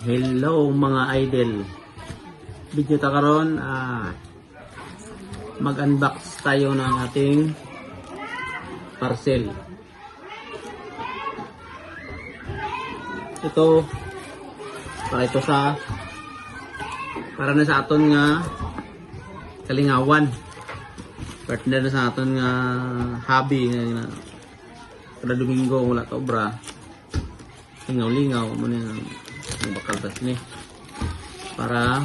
Hello mga idol. Video ta karon mag-unbox tayo ng ating parcel. Ito para na sa aton nga kalingawan. Partner na sa aton nga hobby nga kada Domingo wala ta obra. Lingaw-lingaw mo na yung bakal tas ni para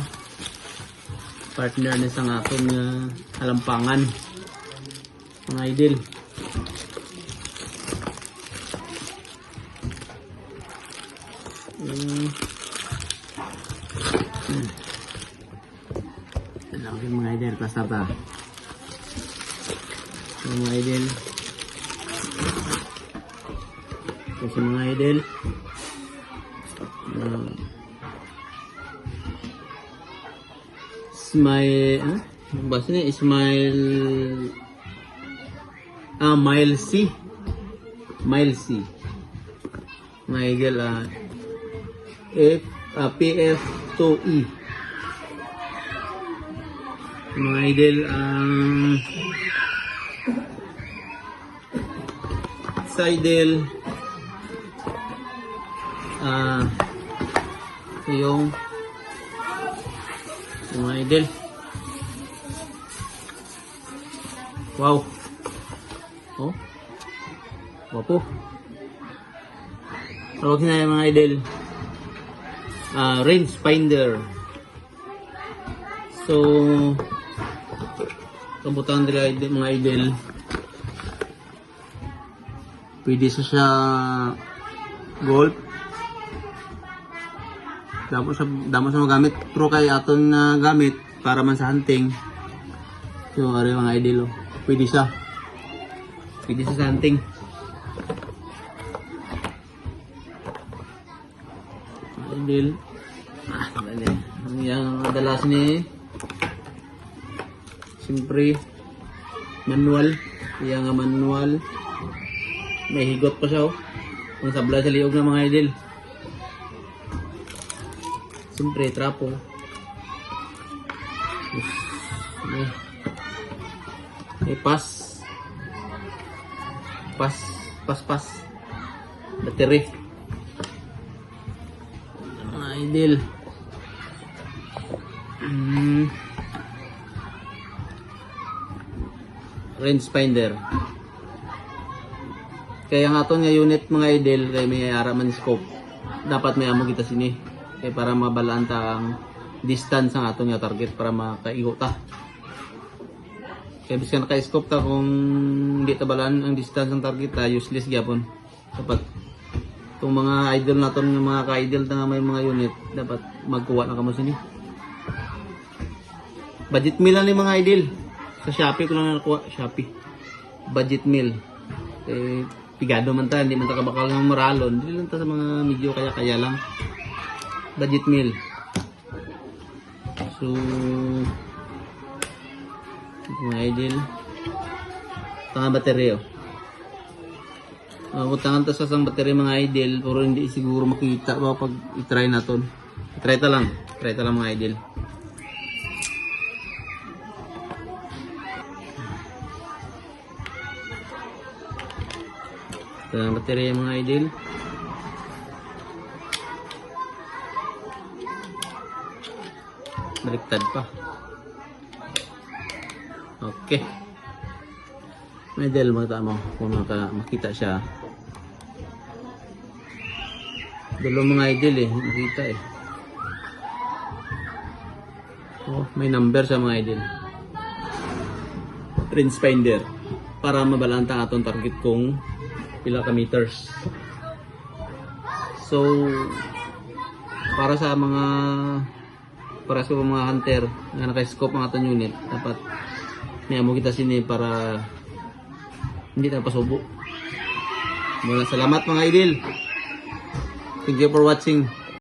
partner na sa aton nga halampangan mga idol. Lagi mga idol pasata mga idol kasi mga idol Smile bahasa ni Smile Mile C mga idol PF2E mga idol Sidel yung mga idol. Wow. Oh. Wapo. Tawag na yung mga idol. Range finder. So kabutan nila mga idol. Pwede siya golf. Damo sa magamit pero kay aton na gamit para man sa hunting. So ari mga idol, pwede siya sa hunting. Idol yang adalas ni siyempre manual, yang manual may higot pa siya ang sabla sa liog ng mga idol. Siyempre trapo. Pas battery mga idol. Range finder kaya nga aton nga unit mga idol kay may araman scope dapat may amo kita sini kay para mabalaan ta ang distance ng aton nga target para makaigo ta. Kaya bisan naka-scope ta kung hindi ta balaan ang distance ng target ta useless gyapon. Dapat kung mga idol naton nga mga ka-idol ta nga may mga unit dapat magkuha na kamo sini. Budget meal lang ni mga idol. Sa Shopee ko lang nakuha, Shopee. Budget meal. Eh pigado man ta, hindi man ta kabakal ng moralon. Dili lang ta sa mga medyo kaya lang. Budget meal. So mga idol tanga baterya butangan ta sa sang baterya mga idol pero hindi siguro makita ba pag i-try naton. Try ta lang mga idol. Tanga baterya mga idol. Baliktad pa. Okay. Medyo magtama kung makita siya. Dulo mga idol makita Oh, may number sa mga idol. Range finder para mabalaan ta atong target kung pila ka meters. So para sa mga hunter nga naka-scope ang aton unit dapat may amo kita sini para hindi na pasubo. Salamat mga idol. Thank you for watching.